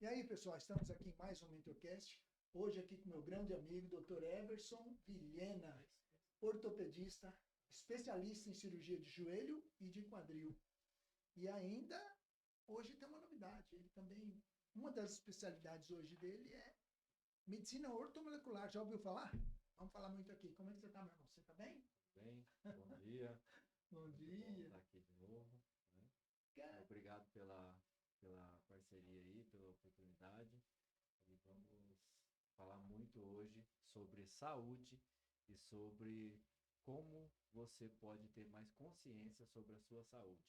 E aí, pessoal, estamos aqui em mais um MentorCast. Hoje aqui com meu grande amigo, Dr. Everson Vilhena, ortopedista, especialista em cirurgia de joelho e de quadril. E ainda, hoje tem uma novidade. Ele também, uma das especialidades hoje dele é medicina ortomolecular. Já ouviu falar? Vamos falar muito aqui. Como é que você está, meu irmão? Você está bem? Bem, bom dia. Bom Muito bom dia. estar aqui de novo, né? Cara, Obrigado pela parceria aí, pela oportunidade. E vamos falar muito hoje sobre saúde e sobre como você pode ter mais consciência sobre a sua saúde.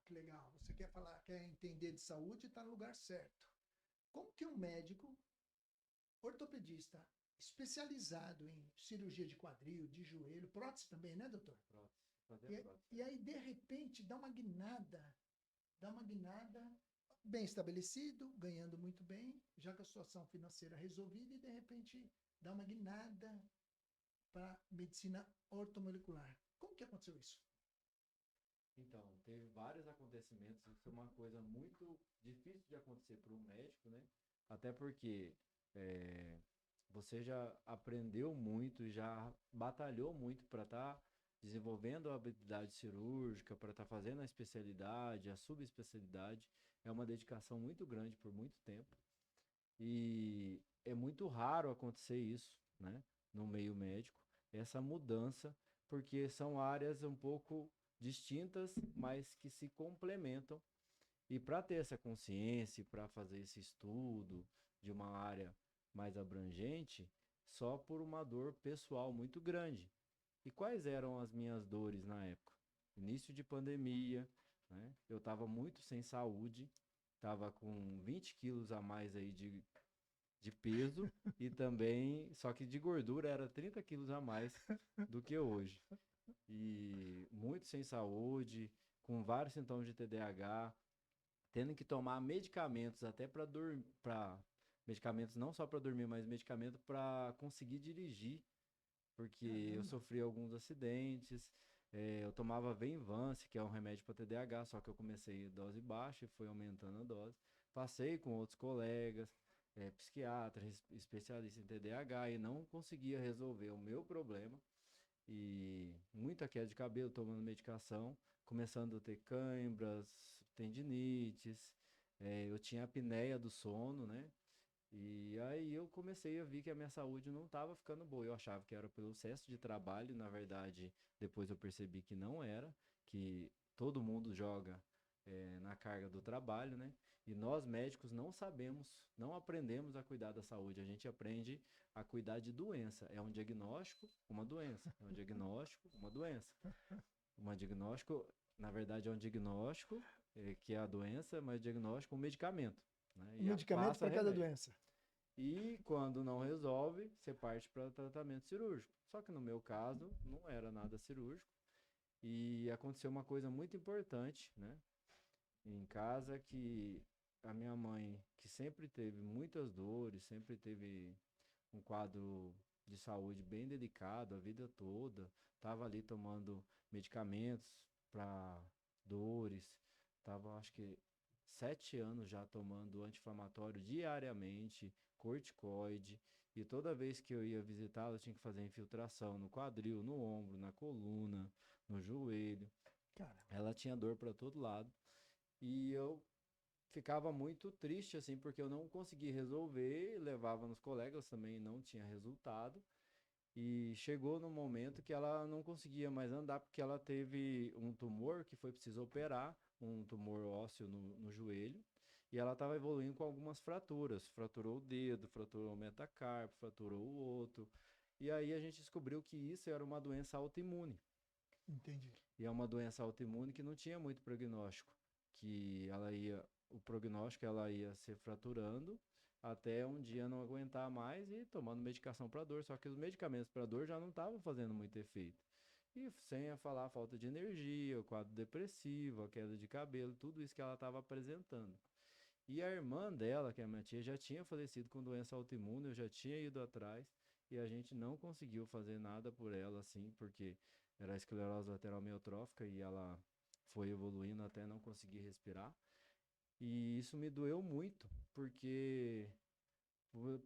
que legal. Você quer falar, quer entender de saúde, está no lugar certo. Como que um médico ortopedista especializado em cirurgia de quadril, de joelho, prótese também, né, doutor? Prótese, fazer a E, prótese e também. aí, de repente, dá uma guinada, bem estabelecido, ganhando muito bem, já com a situação financeira resolvida, e de repente dá uma guinada para medicina ortomolecular. Como que aconteceu isso? Então, teve vários acontecimentos. Isso é uma coisa muito difícil de acontecer para um médico, né? Até porque é, você já aprendeu muito, já batalhou muito para estar desenvolvendo a habilidade cirúrgica, para estar fazendo a especialidade, a subespecialidade. É uma dedicação muito grande por muito tempo. E é muito raro acontecer isso, né, no meio médico, essa mudança, porque são áreas um pouco distintas, mas que se complementam. E para ter essa consciência, para fazer esse estudo de uma área mais abrangente, só por uma dor pessoal muito grande. E quais eram as minhas dores na época? Início de pandemia, né? Eu estava muito sem saúde, estava com 20 quilos a mais aí de peso e também, só que de gordura era 30 quilos a mais do que hoje. E muito sem saúde, com vários sintomas de TDAH, tendo que tomar medicamentos até para dormir, para medicamentos não só para dormir, mas medicamento para conseguir dirigir, porque eu Caramba! sofri alguns acidentes. Eu tomava Venvance, que é um remédio para TDAH, só que eu comecei dose baixa e fui aumentando a dose. Passei com outros colegas, psiquiatras, especialistas em TDAH e não conseguia resolver o meu problema. E muita queda de cabelo, tomando medicação, começando a ter câimbras, tendinites, eu tinha apneia do sono, né? E aí eu comecei a ver que a minha saúde não estava ficando boa. Eu achava que era pelo excesso de trabalho, na verdade, depois eu percebi que não era, que todo mundo joga na carga do trabalho, né? E nós médicos não sabemos, não aprendemos a cuidar da saúde. A gente aprende a cuidar de doença. É um diagnóstico, uma doença. É um diagnóstico, uma doença. Um diagnóstico, na verdade, é um diagnóstico, que é a doença, mas diagnóstico, um medicamento, né? Um E medicamento passa para cada remédio. doença. E quando não resolve, você parte para tratamento cirúrgico. Só que no meu caso, não era nada cirúrgico. E aconteceu uma coisa muito importante, né? Em casa que a minha mãe, que sempre teve muitas dores, sempre teve um quadro de saúde bem delicado a vida toda, estava ali tomando medicamentos para dores, estava acho que 7 anos já tomando anti-inflamatório diariamente, corticoide, e toda vez que eu ia visitá-la, eu tinha que fazer infiltração no quadril, no ombro, na coluna, no joelho. Caramba! Ela tinha dor para todo lado. E eu ficava muito triste, assim, porque eu não consegui resolver, levava nos colegas, também não tinha resultado. E chegou no momento que ela não conseguia mais andar, porque ela teve um tumor que foi preciso operar, um tumor ósseo no joelho, e ela estava evoluindo com algumas fraturas. Fraturou o dedo, fraturou o metacarpo, fraturou o outro. E aí a gente descobriu que isso era uma doença autoimune. Entendi. E é uma doença autoimune que não tinha muito prognóstico, que o prognóstico ela ia se fraturando até um dia não aguentar mais e tomando medicação para dor, só que os medicamentos para dor já não estavam fazendo muito efeito. E sem a falar a falta de energia, o quadro depressivo, a queda de cabelo, tudo isso que ela estava apresentando. E a irmã dela, que é a minha tia, já tinha falecido com doença autoimune, eu já tinha ido atrás e a gente não conseguiu fazer nada por ela, assim, porque era esclerose lateral amiotrófica e ela foi evoluindo até não conseguir respirar. E isso me doeu muito, porque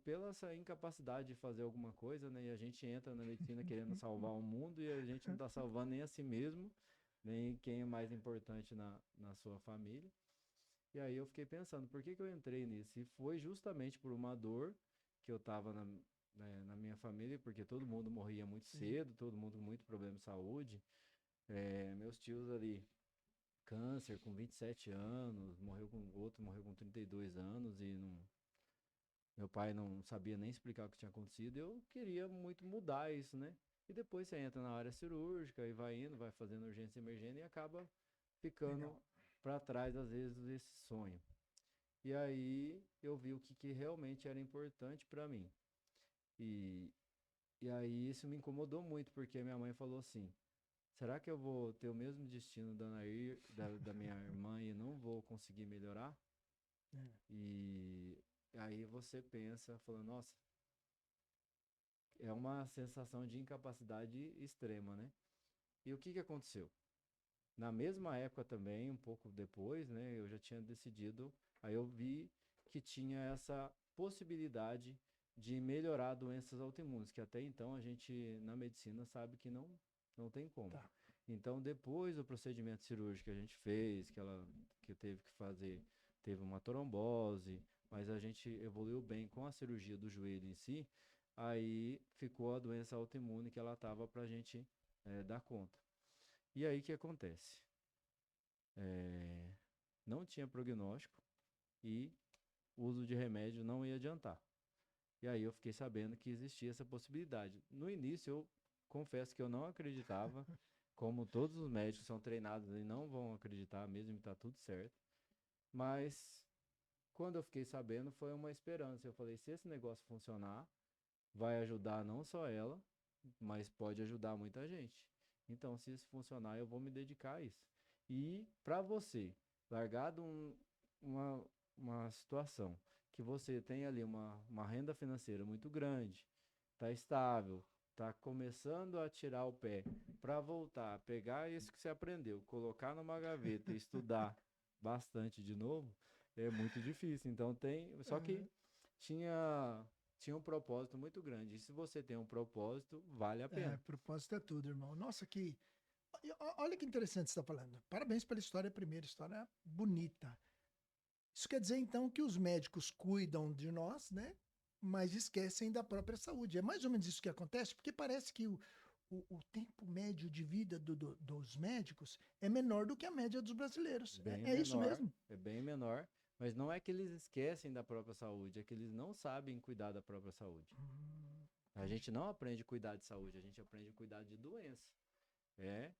pela essa incapacidade de fazer alguma coisa, né? E a gente entra na medicina querendo salvar o mundo e a gente não tá salvando nem a si mesmo, nem quem é mais importante na sua família. E aí eu fiquei pensando, por que que eu entrei nisso? E foi justamente por uma dor que eu tava na minha família, porque todo mundo morria muito Sim. cedo, todo mundo com muito problema de saúde. Meus tios ali, câncer com 27 anos, outro morreu com 32 anos e não, meu pai não sabia nem explicar o que tinha acontecido. Eu queria muito mudar isso, né? E depois você entra na área cirúrgica e vai indo, vai fazendo urgência e emergência e acaba ficando Legal. para trás, às vezes, desse sonho. E aí eu vi o que realmente era importante para mim. E, e aí isso me incomodou muito, porque minha mãe falou assim: será que eu vou ter o mesmo destino da Nair, da minha irmã e não vou conseguir melhorar? É. E aí você pensa, falando, nossa, é uma sensação de incapacidade extrema, né? E o que que aconteceu? Na mesma época também, um pouco depois, né, eu já tinha decidido, aí eu vi que tinha essa possibilidade de melhorar doenças autoimunes, que até então a gente na medicina sabe que não tem como. Tá. Então, depois do procedimento cirúrgico que a gente fez, que teve que fazer, teve uma trombose, mas a gente evoluiu bem com a cirurgia do joelho em si, aí ficou a doença autoimune que ela tava pra gente dar conta. E aí o que acontece? É, não tinha prognóstico e o uso de remédio não ia adiantar. E aí eu fiquei sabendo que existia essa possibilidade. No início eu confesso que eu não acreditava, como todos os médicos são treinados e não vão acreditar mesmo que tá tudo certo. Mas quando eu fiquei sabendo foi uma esperança. Eu falei, se esse negócio funcionar, vai ajudar não só ela, mas pode ajudar muita gente. Então, se isso funcionar, eu vou me dedicar a isso. E para você, largado uma, uma situação que você tem ali uma renda financeira muito grande, está estável, está começando a tirar o pé para voltar, pegar isso que você aprendeu, colocar numa gaveta e estudar bastante de novo, é muito difícil. Então só que Aham. tinha um propósito muito grande. E se você tem um propósito, vale a É, pena. propósito é tudo, irmão. Nossa, que. Olha que interessante você está falando. Parabéns pela história, primeira história bonita. Isso quer dizer, então, que os médicos cuidam de nós, né? Mas esquecem da própria saúde. É mais ou menos isso que acontece, porque parece que o tempo médio de vida dos médicos é menor do que a média dos brasileiros. Bem É isso menor, mesmo? é bem menor, mas não é que eles esquecem da própria saúde, é que eles não sabem cuidar da própria saúde. A Entendi. gente não aprende a cuidar de saúde, a gente aprende a cuidar de doença. É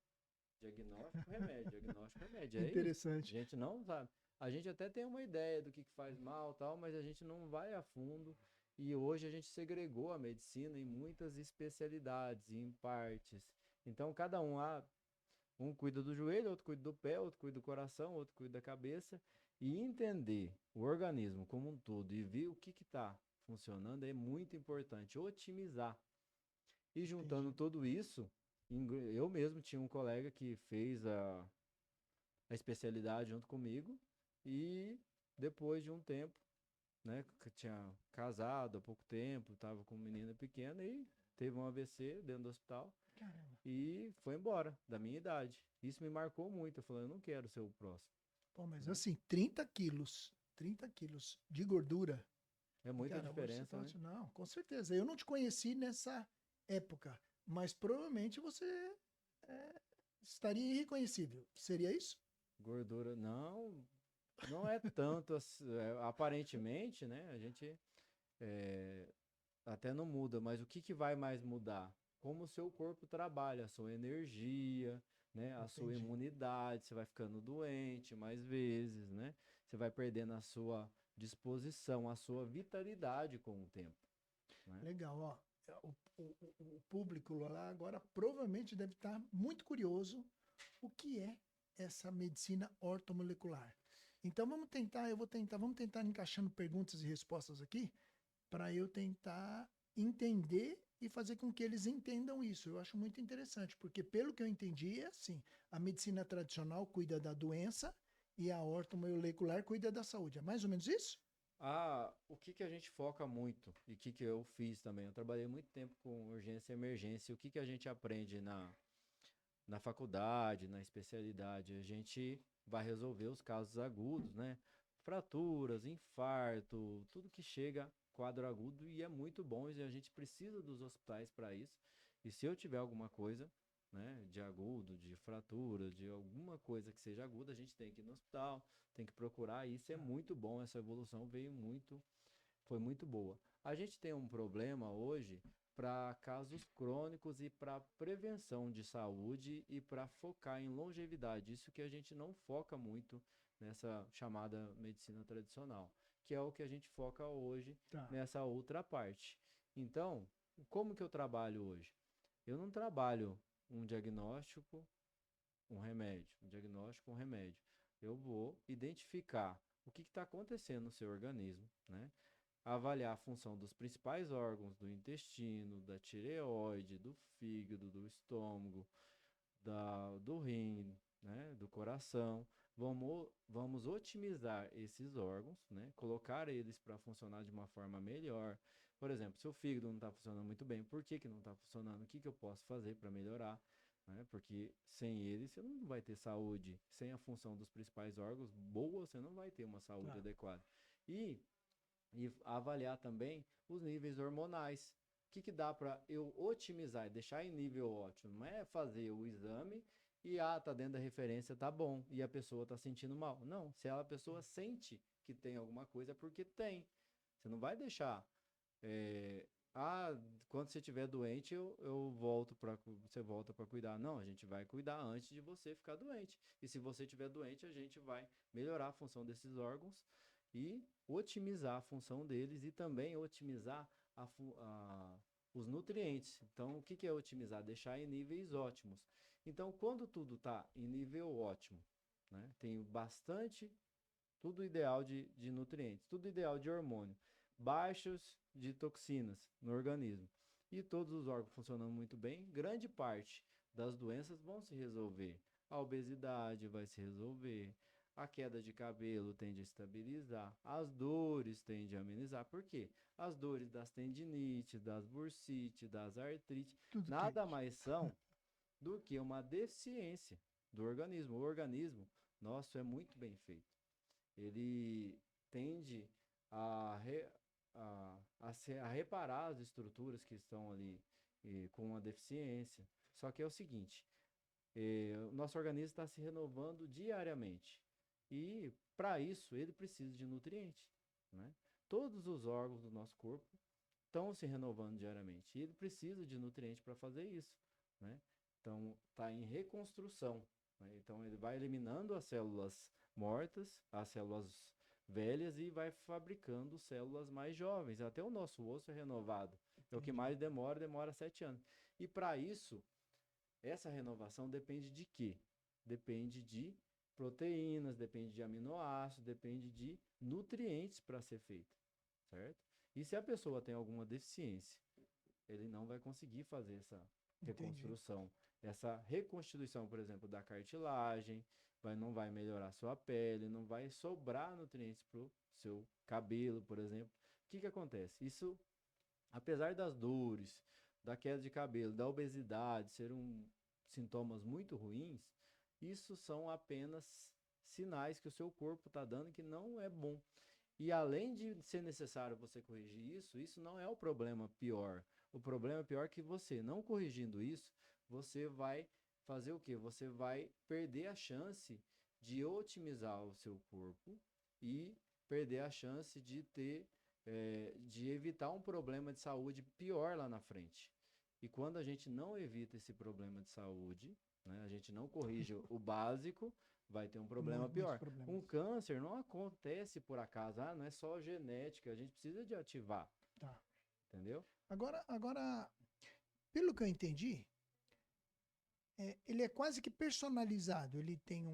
diagnóstico, remédio, diagnóstico, remédio, é isso. A Interessante. gente não sabe. A gente até tem uma ideia do que faz mal, tal, mas a gente não vai a fundo. E hoje a gente segregou a medicina em muitas especialidades, em partes. Então cada um cuida do joelho, outro cuida do pé, outro cuida do coração, outro cuida da cabeça. E entender o organismo como um todo e ver o que está funcionando é muito importante. Otimizar. E juntando Entendi. tudo isso, eu mesmo tinha um colega que fez a especialidade junto comigo e depois de um tempo, né, que tinha casado há pouco tempo, estava com uma menina pequena e teve um AVC dentro do hospital Caramba. e foi embora da minha idade. Isso me marcou muito. Eu falei, eu não quero ser o próximo, Pô, mas né? assim, 30 quilos de gordura. É E, muita cara, hoje você diferença, tá né? assim, não, com certeza. Eu não te conheci nessa época, mas provavelmente você é, estaria irreconhecível. Seria isso? Gordura, não é tanto, aparentemente, né? A gente é, até não muda, mas o que vai mais mudar? Como o seu corpo trabalha, a sua energia, né? A sua Entendi. imunidade, você vai ficando doente mais vezes, né? Você vai perdendo a sua disposição, a sua vitalidade com o tempo, né? Legal, ó. O público lá agora provavelmente deve estar muito curioso o que é essa medicina ortomolecular. Então vamos tentar encaixando perguntas e respostas aqui para eu tentar entender e fazer com que eles entendam isso. Eu acho muito interessante, porque pelo que eu entendi é assim, a medicina tradicional cuida da doença e a ortomolecular cuida da saúde. É mais ou menos isso? O que que a gente foca muito e o que que eu fiz também? Eu trabalhei muito tempo com urgência e emergência. O que que a gente aprende na faculdade, na especialidade? A gente vai resolver os casos agudos, né? Fraturas, infarto, tudo que chega quadro agudo e é muito bom e a gente precisa dos hospitais para isso. E se eu tiver alguma coisa, né, de agudo, de fratura, de alguma coisa que seja aguda, a gente tem que ir no hospital, tem que procurar. E isso é Tá. muito bom. Essa evolução veio muito, foi muito boa. A gente tem um problema hoje para casos crônicos e para prevenção de saúde e para focar em longevidade. Isso que a gente não foca muito nessa chamada medicina tradicional, que é o que a gente foca hoje Tá. nessa outra parte. Então, como que eu trabalho hoje? Eu não trabalho um diagnóstico, um remédio, um diagnóstico, um remédio. Eu vou identificar o que está acontecendo no seu organismo, né? Avaliar a função dos principais órgãos do intestino, da tireoide, do fígado, do estômago, do rim, né, do coração. Vamos otimizar esses órgãos, né, colocar eles para funcionar de uma forma melhor. Por exemplo, se o fígado não está funcionando muito bem, por que que não está funcionando? O que que eu posso fazer para melhorar? Né? Porque sem ele você não vai ter saúde. Sem a função dos principais órgãos boa, você não vai ter uma saúde Tá. adequada. E e avaliar também os níveis hormonais. O que, que dá para eu otimizar e deixar em nível ótimo? Não é fazer o exame e tá dentro da referência, tá bom, e a pessoa tá sentindo mal. Não, se a pessoa sente que tem alguma coisa, é porque tem. Você não vai deixar. é, ah, quando você estiver doente, eu volto para você volta para cuidar. Não, a gente vai cuidar antes de você ficar doente. E se você estiver doente, a gente vai melhorar a função desses órgãos e otimizar a função deles e também otimizar os nutrientes. Então, o que que é otimizar? Deixar em níveis ótimos. Então, quando tudo está em nível ótimo, né, tem bastante, tudo ideal de nutrientes, tudo ideal de hormônio, baixos de toxinas no organismo e todos os órgãos funcionando muito bem, grande parte das doenças vão se resolver. A obesidade vai se resolver, a queda de cabelo tende a estabilizar, as dores tendem a amenizar. Por quê? As dores das tendinites, das bursites, das artrites, Tudo nada tende. mais são do que uma deficiência do organismo. O organismo nosso é muito bem feito. Ele tende a, re, a reparar as estruturas que estão ali com uma deficiência. Só que é o seguinte, o nosso organismo está se renovando diariamente. E para isso ele precisa de nutrientes, né? Todos os órgãos do nosso corpo estão se renovando diariamente. E ele precisa de nutrientes para fazer isso, né? Então está em reconstrução, né? Então ele vai eliminando as células mortas, as células velhas e vai fabricando células mais jovens. Até o nosso osso é renovado. É o que Entendi. mais demora 7 anos. E para isso essa renovação depende de quê? Depende de proteínas, depende de aminoácidos, depende de nutrientes para ser feito, certo? E se a pessoa tem alguma deficiência, ele não vai conseguir fazer essa Entendi. reconstrução, essa reconstituição, por exemplo, da cartilagem, não vai melhorar sua pele, não vai sobrar nutrientes para o seu cabelo, por exemplo. O que que acontece? Isso, apesar das dores, da queda de cabelo, da obesidade, ser sintomas muito ruins, isso são apenas sinais que o seu corpo está dando que não é bom. E além de ser necessário você corrigir isso, isso não é o problema pior. O problema pior é que você, não corrigindo isso, você vai fazer o quê? Você vai perder a chance de otimizar o seu corpo e perder a chance de de evitar um problema de saúde pior lá na frente. E quando a gente não evita esse problema de saúde, né, a gente não corrige o básico, vai ter um problema Muitos pior. problemas. Um câncer não acontece por acaso, não é só genética, a gente precisa de ativar, Tá. entendeu? Agora, pelo que eu entendi, ele é quase que personalizado. Ele tem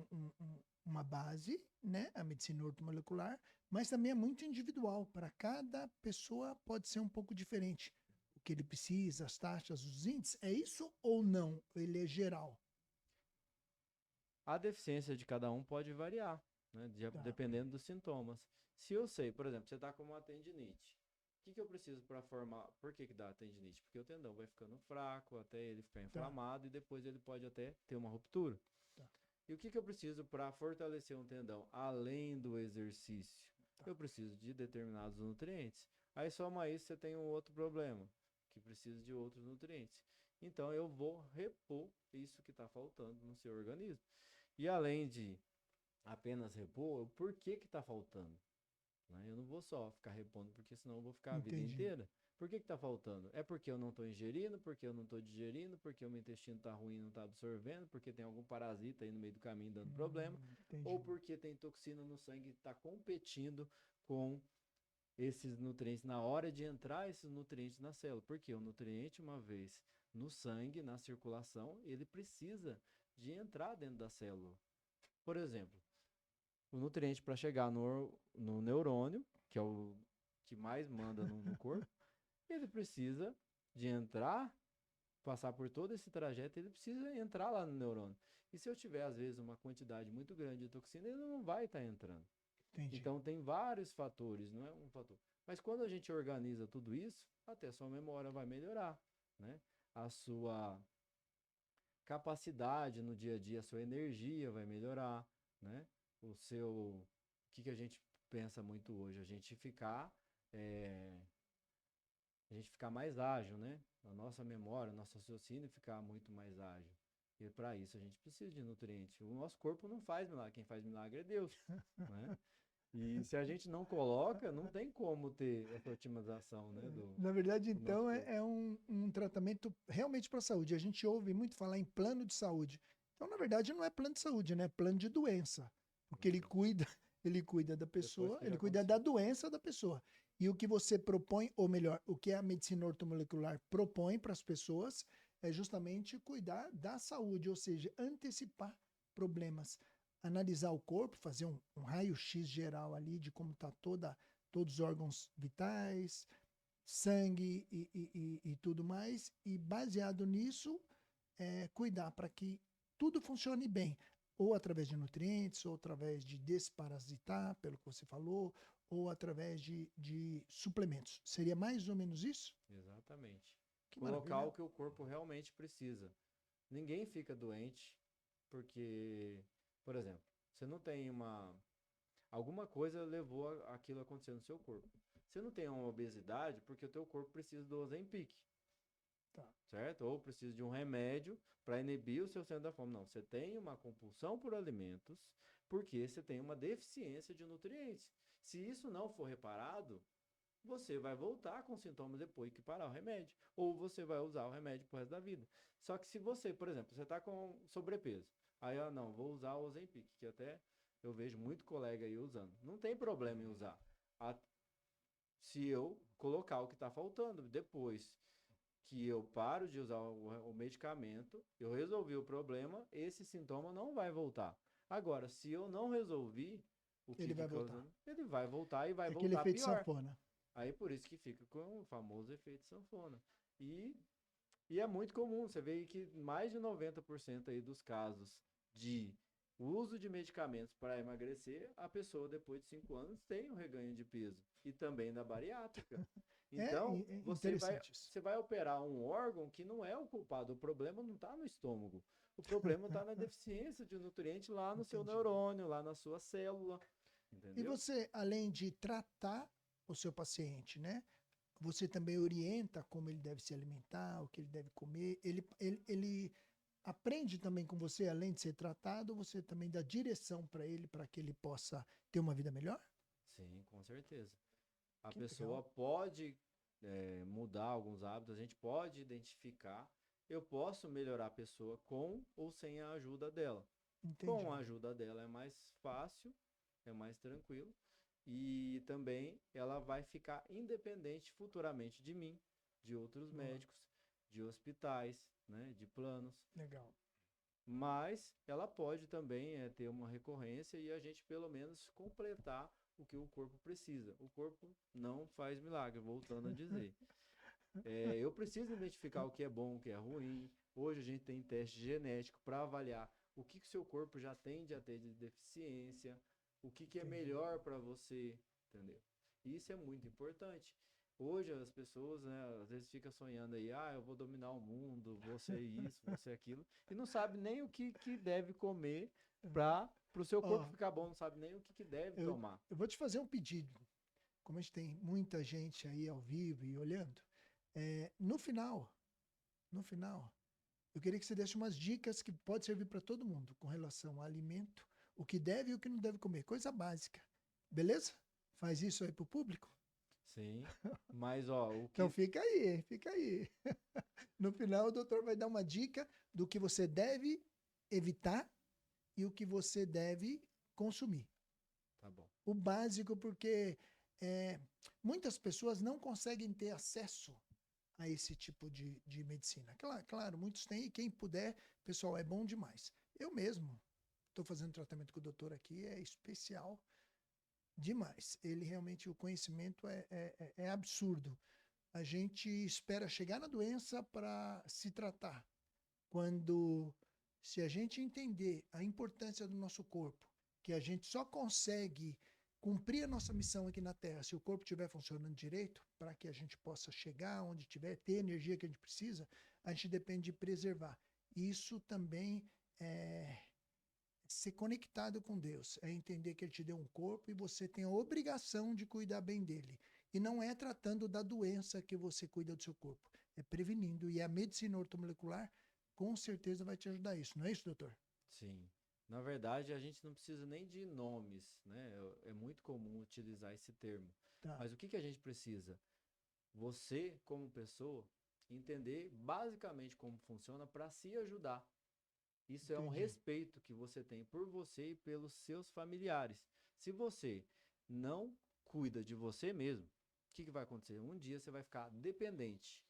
uma base, né? A medicina ortomolecular, mas também é muito individual. Para cada pessoa pode ser um pouco diferente. O que ele precisa, as taxas, os índices, é isso ou não? Ele é geral? A deficiência de cada um pode variar, né? Tá. Dependendo dos sintomas. Se eu sei, por exemplo, você está com uma tendinite, o que eu preciso para formar? Por que dá tendinite? Porque o tendão vai ficando fraco até ele ficar inflamado e depois ele pode até ter uma ruptura. Tá. E o que eu preciso para fortalecer um tendão além do exercício? Tá. Eu preciso de determinados nutrientes. Aí soma isso, você tem um outro problema, que precisa de outros nutrientes. Então eu vou repor isso que está faltando no seu organismo. E além de apenas repor, por que está faltando? Né? Eu não vou só ficar repondo, porque senão eu vou ficar a vida inteira. Por que está faltando? É porque eu não estou ingerindo, porque eu não estou digerindo, porque o meu intestino está ruim e não está absorvendo, porque tem algum parasita aí no meio do caminho dando problema, ou porque tem toxina no sangue que está competindo com esses nutrientes na hora de entrar esses nutrientes na célula. Porque o nutriente, uma vez no sangue, na circulação, ele precisa de entrar dentro da célula. Por exemplo, o nutriente para chegar no neurônio, que é o que mais manda no corpo, ele precisa de entrar, passar por todo esse trajeto, ele precisa entrar lá no neurônio. E se eu tiver, às vezes, uma quantidade muito grande de toxina, ele não vai estar entrando. Então, tem vários fatores, não é um fator. Mas quando a gente organiza tudo isso, até a sua memória vai melhorar, né? A sua capacidade no dia a dia, a sua energia vai melhorar, né? O que a gente pensa muito hoje? A gente ficar mais ágil, né? A nossa memória, o nosso raciocínio ficar muito mais ágil. E para isso a gente precisa de nutrientes. O nosso corpo não faz milagre, quem faz milagre é Deus, né? E se a gente não coloca, não tem como ter essa otimização, né? Na verdade, então, é um tratamento realmente para a saúde. A gente ouve muito falar em plano de saúde. Então, na verdade, não é plano de saúde, né? É plano de doença. Porque ele cuida da pessoa, ele cuida da doença da pessoa. E o que você propõe, ou melhor, o que a medicina ortomolecular propõe para as pessoas é justamente cuidar da saúde, ou seja, antecipar problemas, analisar o corpo, fazer um raio-x geral ali de como está todos os órgãos vitais, sangue e tudo mais, e baseado nisso, cuidar para que tudo funcione bem, ou através de nutrientes, ou através de desparasitar, pelo que você falou, ou através de suplementos. Seria mais ou menos isso? Exatamente. Que colocar maravilha. o que o corpo realmente precisa. Ninguém fica doente porque, por exemplo, você não tem alguma coisa levou aquilo a acontecer no seu corpo. Você não tem uma obesidade porque o teu corpo precisa do Ozempic. Tá. Certo? Ou precisa de um remédio para inibir o seu centro da fome. Não, você tem uma compulsão por alimentos porque você tem uma deficiência de nutrientes. Se isso não for reparado, você vai voltar com sintomas depois que parar o remédio. Ou você vai usar o remédio pro resto da vida. Só que se você, por exemplo, você está com sobrepeso. Aí, não, vou usar o Ozempic, que até eu vejo muito colega aí usando. Não tem problema em usar. Se eu colocar o que está faltando. Depois que eu paro de usar o medicamento, eu resolvi o problema, esse sintoma não vai voltar. Agora, se eu não resolvi o que Ele vai fica voltar. usando, ele vai voltar e vai Aquele voltar efeito pior. sanfona. Aí por isso que fica com o famoso efeito sanfona. E é muito comum, você vê que mais de 90% aí dos casos de uso de medicamentos para emagrecer, a pessoa depois de 5 anos tem um reganho de peso. E também da bariátrica. Então, você vai operar um órgão que não é o culpado. O problema não está no estômago. O problema está na deficiência de nutriente lá no seu neurônio, lá na sua célula. Entendeu? E você, além de tratar o seu paciente, né? Você também orienta como ele deve se alimentar, o que ele deve comer. Ele aprende também com você, além de ser tratado, você também dá direção para ele, para que ele possa ter uma vida melhor? Sim, com certeza. A Que pessoa legal. pode mudar alguns hábitos, a gente pode identificar. Eu posso melhorar a pessoa com ou sem a ajuda dela. Entendi. Com a ajuda dela é mais fácil, é mais tranquilo. E também ela vai ficar independente futuramente de mim, de outros médicos, de hospitais, né, de planos. Legal. Mas ela pode também ter uma recorrência e a gente pelo menos completar o que o corpo precisa. O corpo não faz milagre, voltando a dizer. Eu preciso identificar o que é bom, o que é ruim. Hoje a gente tem teste genético para avaliar o que o seu corpo já tende a ter de deficiência, o que é Entendi. melhor para você, entendeu? Isso é muito importante. Hoje as pessoas, né, às vezes ficam sonhando aí, eu vou dominar o mundo, vou ser isso, vou ser aquilo, e não sabe nem o que deve comer para o seu corpo Ó, ficar bom, não sabe nem o que deve eu, tomar. eu vou te fazer um pedido. Como a gente tem muita gente aí ao vivo e olhando, no final, no final, eu queria que você desse umas dicas que pode servir para todo mundo com relação ao alimento, o que deve e o que não deve comer, coisa básica. Beleza? Faz isso aí pro público? Sim, mas ó, o Então que fica aí, fica aí. No final, o doutor vai dar uma dica do que você deve evitar e o que você deve consumir. tá bom. O básico, porque é, muitas pessoas não conseguem ter acesso a esse tipo de medicina. Claro, muitos têm, e quem puder, pessoal, é bom demais. Eu mesmo estou fazendo tratamento com o doutor aqui, é especial demais. Ele realmente, o conhecimento é absurdo. A gente espera chegar na doença para se tratar. Quando, se a gente entender a importância do nosso corpo, que a gente só consegue cumprir a nossa missão aqui na Terra se o corpo estiver funcionando direito, para que a gente possa chegar onde tiver, ter a energia que a gente precisa, a gente depende de preservar. Isso também é ser conectado com Deus, é entender que Ele te deu um corpo e você tem a obrigação de cuidar bem dele. E não é tratando da doença que você cuida do seu corpo, é prevenindo. E a medicina ortomolecular com certeza vai te ajudar isso, não é isso, doutor? Sim. Na verdade, a gente não precisa nem de nomes, né? É muito comum utilizar esse termo. Tá, Mas o que a gente precisa? Você, como pessoa, entender basicamente como funciona para se ajudar. Isso é um entendi. respeito que você tem por você e pelos seus familiares. Se você não cuida de você mesmo, o que vai acontecer? Um dia você vai ficar dependente,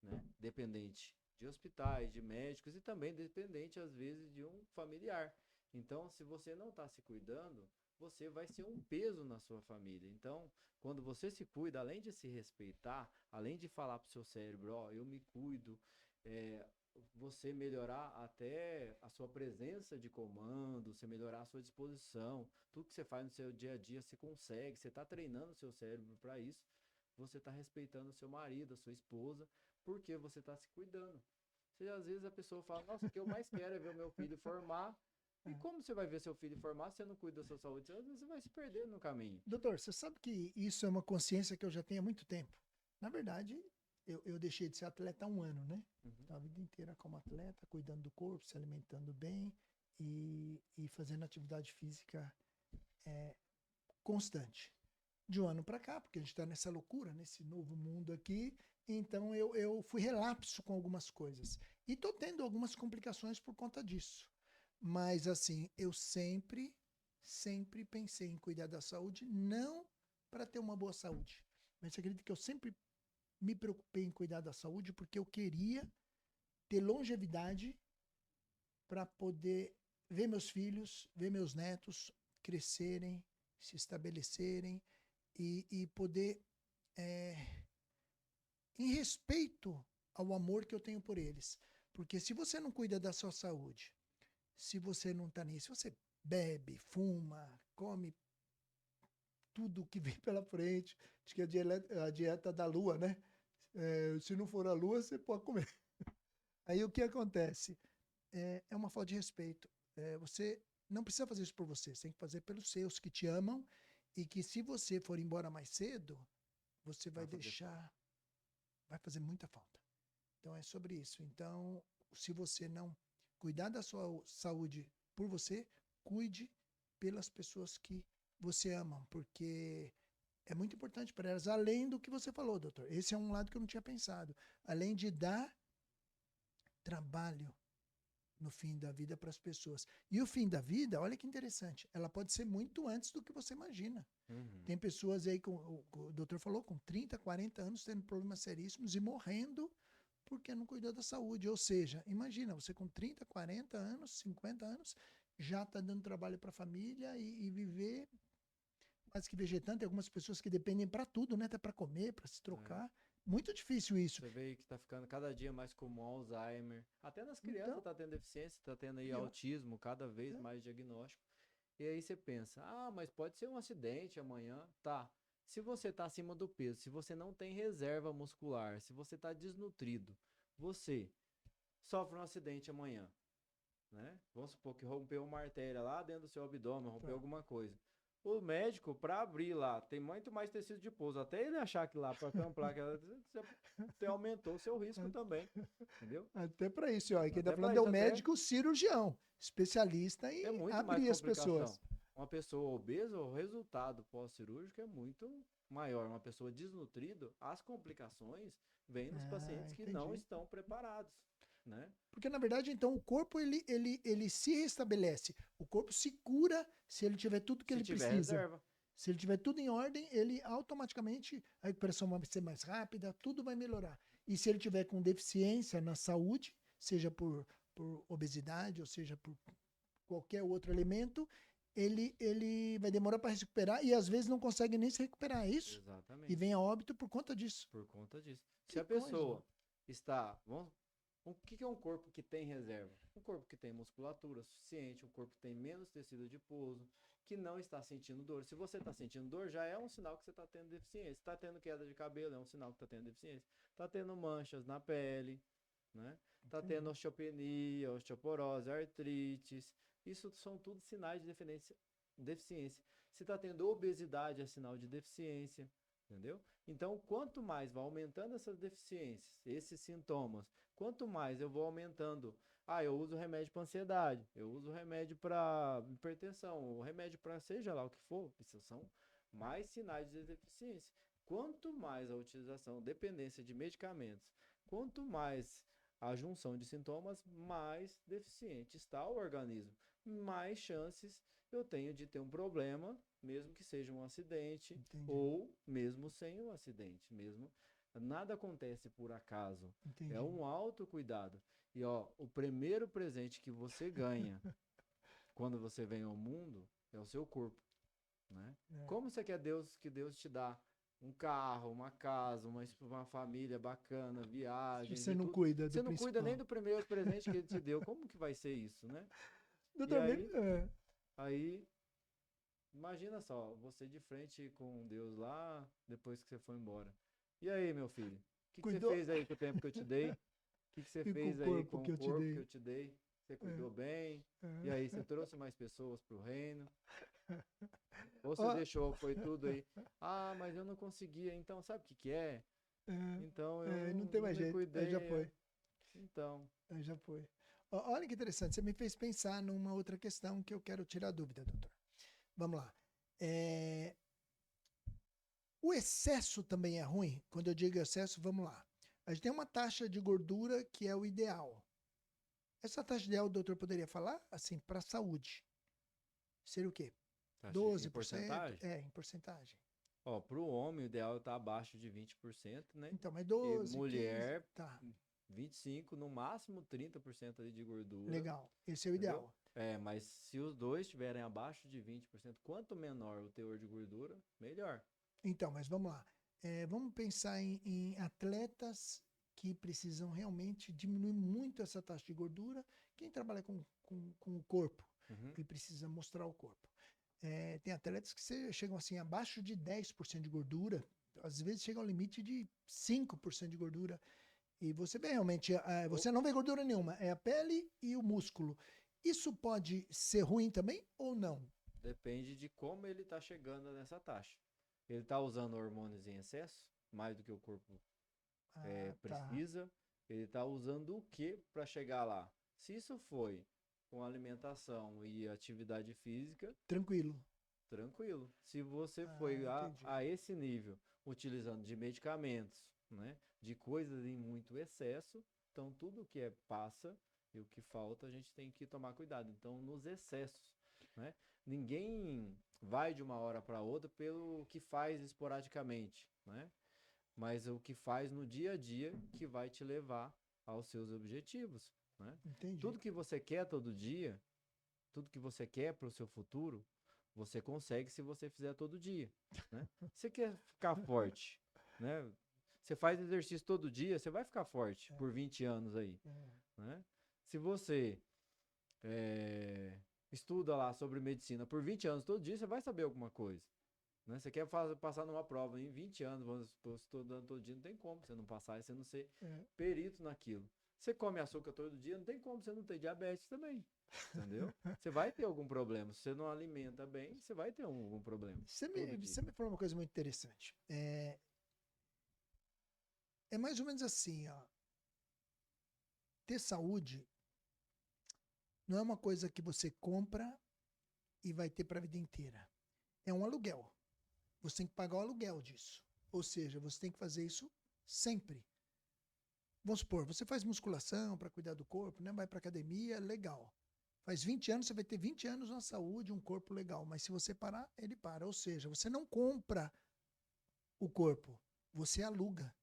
né? Dependente de hospitais, de médicos e também dependente, às vezes, de um familiar. Então, se você não está se cuidando, você vai ser um peso na sua família. Então, quando você se cuida, além de se respeitar, além de falar para o seu cérebro, ó, eu me cuido, é, você melhorar até a sua presença de comando, você melhorar a sua disposição, tudo que você faz no seu dia a dia, você consegue, você está treinando o seu cérebro para isso, você está respeitando o seu marido, a sua esposa, porque você está se cuidando. Você, às vezes a pessoa fala, nossa, o que eu mais quero é ver o meu filho formar. E como você vai ver seu filho formar se você não cuida da sua saúde? Às vezes você vai se perder no caminho. Doutor, você sabe que isso é uma consciência que eu já tenho há muito tempo. Na verdade, eu deixei de ser atleta há um ano, né? Uhum. Então, a vida inteira como atleta, cuidando do corpo, se alimentando bem e fazendo atividade física constante. De um ano para cá, porque a gente está nessa loucura, nesse novo mundo aqui, então eu fui relapso com algumas coisas. E estou tendo algumas complicações por conta disso. Mas, assim, eu sempre pensei em cuidar da saúde, não para ter uma boa saúde. Mas você acredita que eu sempre me preocupei em cuidar da saúde porque eu queria ter longevidade para poder ver meus filhos, ver meus netos crescerem, se estabelecerem e poder, em respeito ao amor que eu tenho por eles. Porque se você não cuida da sua saúde, se você não está nisso, se você bebe, fuma, come tudo que vem pela frente, acho que a dieta da lua, né? Se não for a lua, você pode comer. Aí o que acontece? É uma falta de respeito. Você não precisa fazer isso por você, você tem que fazer pelos seus que te amam e que se você for embora mais cedo, você vai Vai fazer falta. deixar, vai fazer muita falta. Então é sobre isso. Então, se você não cuidar da sua saúde por você, cuide pelas pessoas que você ama, porque é muito importante para elas, além do que você falou, doutor. Esse é um lado que eu não tinha pensado. Além de dar trabalho no fim da vida para as pessoas. E o fim da vida, olha que interessante, ela pode ser muito antes do que você imagina. Uhum. Tem pessoas aí, o doutor falou, com 30, 40 anos, tendo problemas seríssimos e morrendo porque não cuidou da saúde. Ou seja, imagina, você com 30, 40 anos, 50 anos, já está dando trabalho para a família e viver quase que vegetando. Tem algumas pessoas que dependem para tudo, né? Até para comer, para se É. trocar. Muito difícil isso. Você vê aí que tá ficando cada dia mais comum Alzheimer. Até nas crianças Então, tá tendo deficiência, tá tendo aí e ó, autismo, cada vez é, mais diagnóstico. E aí você pensa, mas pode ser um acidente amanhã. Tá. Se você tá acima do peso, se você não tem reserva muscular, se você tá desnutrido, você sofre um acidente amanhã, né? Vamos supor que rompeu uma artéria lá dentro do seu abdômen, rompeu alguma coisa. O médico, para abrir lá, tem muito mais tecido de pouso. Até ele achar que lá para tampar, você aumentou o seu risco também, entendeu? Até para isso, ó. Quem tá Até falando para é o isso, médico cirurgião, especialista é em muito mais abrir as pessoas. complicação. Uma pessoa obesa, o resultado pós-cirúrgico é muito maior. Uma pessoa desnutrida, as complicações vêm nos pacientes que não Entendi. estão preparados, né? Porque, na verdade, então, o corpo, ele se restabelece. O corpo se cura se ele tiver tudo que Se ele tiver precisa. reserva. Se ele tiver tudo em ordem, ele automaticamente, a recuperação vai ser mais rápida, tudo vai melhorar. E se ele tiver com deficiência na saúde, seja por obesidade, ou seja por qualquer outro elemento, ele vai demorar para recuperar e às vezes não consegue nem se recuperar, é isso? Exatamente. E vem a óbito por conta disso. Por conta disso. Que Se a pessoa coisa. está... O que é um corpo que tem reserva? Um corpo que tem musculatura suficiente, um corpo que tem menos tecido adiposo, que não está sentindo dor. Se você está sentindo dor, já é um sinal que você está tendo deficiência. Está tendo queda de cabelo, é um sinal que está tendo deficiência. Está tendo manchas na pele, né? Está tendo osteopenia, osteoporose, artrites. Isso são tudo sinais de deficiência. Se está tendo obesidade, é sinal de deficiência. Entendeu? Então, quanto mais vai aumentando essas deficiências, esses sintomas, quanto mais eu vou aumentando, eu uso remédio para ansiedade, eu uso remédio para hipertensão, o remédio para seja lá o que for, isso são mais sinais de deficiência. Quanto mais a utilização, dependência de medicamentos, quanto mais a junção de sintomas, mais deficiente está o organismo, mais chances eu tenho de ter um problema, mesmo que seja um acidente. Entendi. Ou mesmo sem um acidente, mesmo nada acontece por acaso. Entendi. É um autocuidado. E o primeiro presente que você ganha quando você vem ao mundo é o seu corpo, né? Como você quer que Deus te dá um carro, uma casa, uma família bacana, viagens, Você não cuida do você não principal. cuida nem do primeiro presente que ele te deu. Como que vai ser isso, né? Doutor, aí imagina só, você de frente com Deus lá, depois que você foi embora. E aí, meu filho? O que você fez aí com o tempo que eu te dei? O que você fez aí com o corpo que eu te dei? Você cuidou bem? E aí, você trouxe mais pessoas pro reino? Ou você deixou, foi tudo aí? Mas eu não conseguia. Então, sabe o que é? Então, eu não tem mais jeito. cuidei. Já foi. Então. Já foi. Olha que interessante, você me fez pensar numa outra questão que eu quero tirar dúvida, doutor. Vamos lá. O excesso também é ruim? Quando eu digo excesso, vamos lá. A gente tem uma taxa de gordura que é o ideal. Essa taxa ideal, o doutor poderia falar? Assim, para a saúde. Seria o quê? 12%? Em porcentagem? Em porcentagem. Para o homem, o ideal está abaixo de 20%, né? Então, mas 12%, e mulher, 15%, tá. 25%, no máximo 30% ali de gordura. Legal, esse é o ideal. Mas se os dois estiverem abaixo de 20%, quanto menor o teor de gordura, melhor. Então, mas vamos lá. Vamos pensar em atletas que precisam realmente diminuir muito essa taxa de gordura. Quem trabalha com o corpo, ele precisa mostrar o corpo. Tem atletas que chegam assim abaixo de 10% de gordura, às vezes chegam ao limite de 5% de gordura. E você vê realmente, você não vê gordura nenhuma, é a pele e o músculo. Isso pode ser ruim também ou não? Depende de como ele está chegando nessa taxa. Ele está usando hormônios em excesso, mais do que o corpo precisa. Tá. Ele está usando o que para chegar lá? Se isso foi com alimentação e atividade física... Tranquilo. Se você foi a esse nível, utilizando de medicamentos, né, de coisas em muito excesso, então tudo que passa e o que falta a gente tem que tomar cuidado. Então, nos excessos, né? Ninguém vai de uma hora para outra pelo que faz esporadicamente, né? Mas o que faz no dia a dia que vai te levar aos seus objetivos, né? Entendi. Tudo que você quer todo dia, tudo que você quer para o seu futuro, você consegue se você fizer todo dia, né? Você quer ficar forte, né? Você faz exercício todo dia, você vai ficar forte por 20 anos aí, né? Se você estuda lá sobre medicina por 20 anos todo dia, você vai saber alguma coisa. Né? Você quer passar numa prova em 20 anos, vamos supor, estudando todo dia, não tem como você não passar e você não ser perito naquilo. Você come açúcar todo dia, não tem como você não ter diabetes também. Entendeu? Você vai ter algum problema. Se você não alimenta bem, você vai ter algum problema. Você me falou uma coisa muito interessante. É mais ou menos assim, ó. Ter saúde não é uma coisa que você compra e vai ter para a vida inteira. É um aluguel. Você tem que pagar o aluguel disso. Ou seja, você tem que fazer isso sempre. Vamos supor, você faz musculação para cuidar do corpo, né? Vai para academia, legal. Faz 20 anos, você vai ter 20 anos na saúde, um corpo legal. Mas se você parar, ele para. Ou seja, você não compra o corpo, você aluga.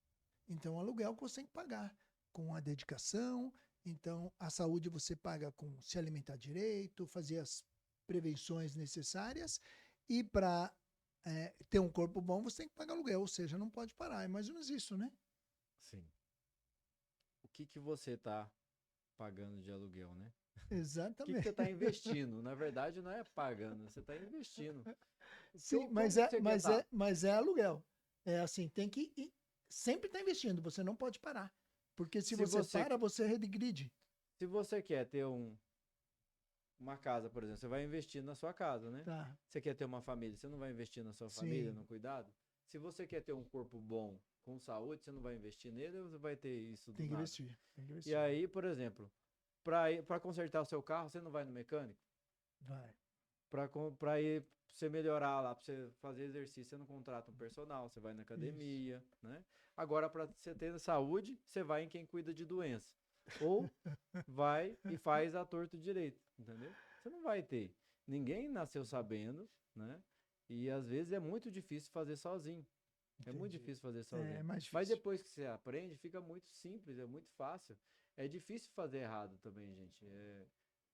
Então, o aluguel que você tem que pagar com a dedicação. Então, a saúde você paga com se alimentar direito, fazer as prevenções necessárias. E para ter um corpo bom, você tem que pagar aluguel. Ou seja, não pode parar. É mais ou menos isso, né? Sim. O que você está pagando de aluguel, né? Exatamente. O que você está investindo? Na verdade, não é pagando, você está investindo. Sim, mas é aluguel. É assim, tem que sempre estar investindo, você não pode parar. Porque se você para, você regride. Se você quer ter uma casa, por exemplo, você vai investir na sua casa, né? Tá. Você quer ter uma família, você não vai investir na sua família, no cuidado? Se você quer ter um corpo bom, com saúde, você não vai investir nele ou você vai ter isso do nada? Tem que investir. E aí, por exemplo, para consertar o seu carro, você não vai no mecânico? Vai. Para você melhorar lá, para você fazer exercício, você não contrata um personal, você vai na academia, né? Agora, para você ter saúde, você vai em quem cuida de doença. Ou vai e faz a torto direito, entendeu? Você não vai ter. Ninguém nasceu sabendo, né? E às vezes é muito difícil fazer sozinho. Entendi. É muito difícil fazer sozinho. É mais difícil. Mas depois que você aprende, fica muito simples, é muito fácil. É difícil fazer errado também, gente.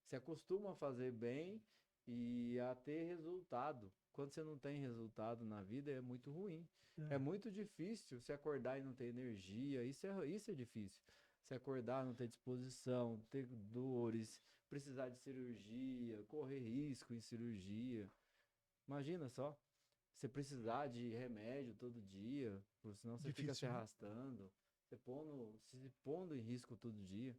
Você acostuma a fazer bem e a ter resultado. Quando você não tem resultado na vida, é muito ruim. É muito difícil você acordar e não ter energia. Isso é difícil. Você acordar, não ter disposição, ter dores, precisar de cirurgia, correr risco em cirurgia. Imagina só, você precisar de remédio todo dia, senão você fica se arrastando, se pondo em risco todo dia,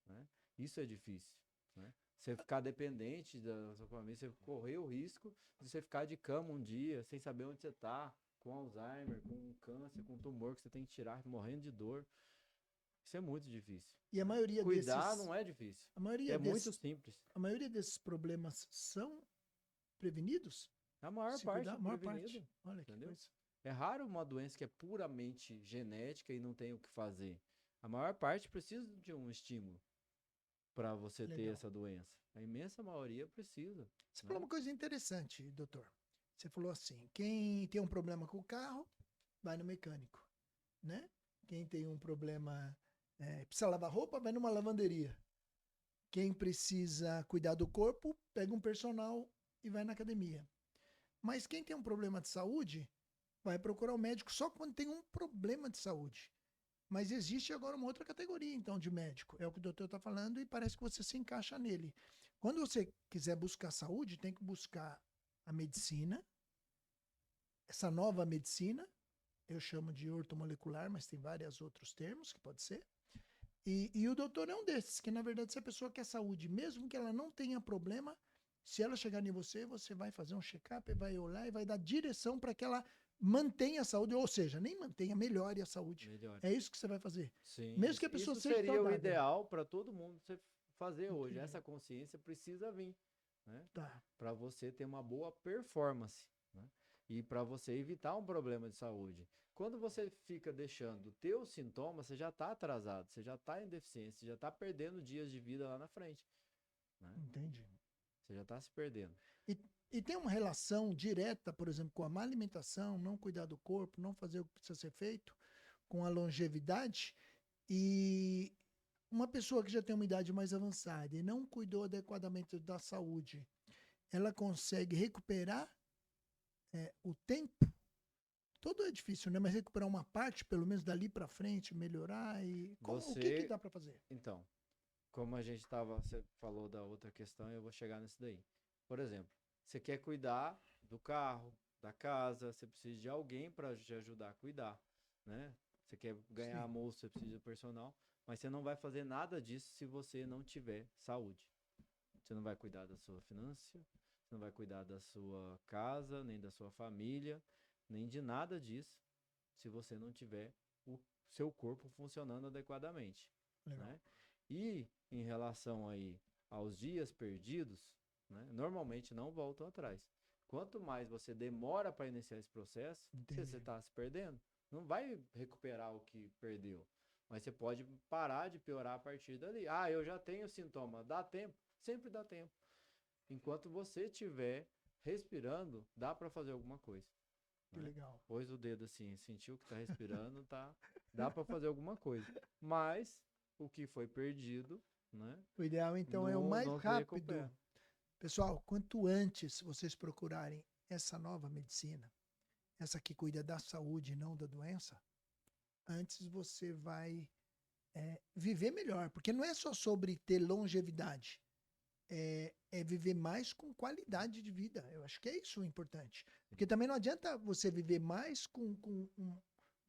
né? Isso é difícil, né? Você ficar dependente da sua família, você correr o risco de você ficar de cama um dia, sem saber onde você está, com Alzheimer, com câncer, com tumor que você tem que tirar, morrendo de dor. Isso é muito difícil. E a maioria Cuidar não é difícil. Muito simples. A maioria desses problemas são prevenidos? A maior parte é prevenido. Olha que coisa. É raro uma doença que é puramente genética e não tem o que fazer. A maior parte precisa de um estímulo para você ter essa doença. A imensa maioria precisa. Você falou uma coisa interessante, doutor. Você falou assim, quem tem um problema com o carro, vai no mecânico, né? Quem tem um problema, precisa lavar roupa, vai numa lavanderia. Quem precisa cuidar do corpo, pega um personal e vai na academia. Mas quem tem um problema de saúde, vai procurar o médico só quando tem um problema de saúde. Mas existe agora uma outra categoria, então, de médico. É o que o doutor está falando e parece que você se encaixa nele. Quando você quiser buscar saúde, tem que buscar a medicina, essa nova medicina, eu chamo de ortomolecular, mas tem vários outros termos que pode ser. E o doutor é um desses, que na verdade se a pessoa quer saúde, mesmo que ela não tenha problema, se ela chegar em você, você vai fazer um check-up, vai olhar e vai dar direção para que ela mantenha a saúde, ou seja, nem mantenha, melhore a saúde. É isso que você vai fazer. Sim. Mesmo que a pessoa isso seja seria saudável. O ideal para todo mundo fazer hoje. Essa consciência precisa vir, né? Para você ter uma boa performance, né? E para você evitar um problema de saúde. Quando você fica deixando ter os sintomas, você já está atrasado, você já está em deficiência, você já está perdendo dias de vida lá na frente, né? Entendi. Você já está se perdendo. E tem uma relação direta, por exemplo, com a má alimentação, não cuidar do corpo, não fazer o que precisa ser feito, com a longevidade. E uma pessoa que já tem uma idade mais avançada e não cuidou adequadamente da saúde, ela consegue recuperar o tempo? Todo é difícil, né? Mas recuperar uma parte, pelo menos dali para frente, melhorar e o que dá para fazer? Então, como você falou da outra questão, eu vou chegar nisso daí. Por exemplo, você quer cuidar do carro, da casa, você precisa de alguém para te ajudar a cuidar, né? Você quer ganhar Sim. moço, você precisa de personal, mas você não vai fazer nada disso se você não tiver saúde. Você não vai cuidar da sua finança, você não vai cuidar da sua casa, nem da sua família, nem de nada disso, se você não tiver o seu corpo funcionando adequadamente, Legal. né? E em relação aí aos dias perdidos, né, normalmente não voltam atrás. Quanto mais você demora para iniciar esse processo, você Entendi. está se perdendo. Não vai recuperar o que perdeu, mas você pode parar de piorar a partir dali. Ah, eu já tenho sintoma, dá tempo? Sempre dá tempo. Enquanto você estiver respirando, dá para fazer alguma coisa, Que né? legal. Pôs o dedo assim, sentiu que tá respirando, tá? Dá para fazer alguma coisa. Mas o que foi perdido, né? O ideal, então, é o Não, mais não se rápido. recupera. Pessoal, quanto antes vocês procurarem essa nova medicina, essa que cuida da saúde e não da doença, antes você vai viver melhor. Porque não é só sobre ter longevidade, é viver mais com qualidade de vida. Eu acho que é isso o importante. Porque também não adianta você viver mais com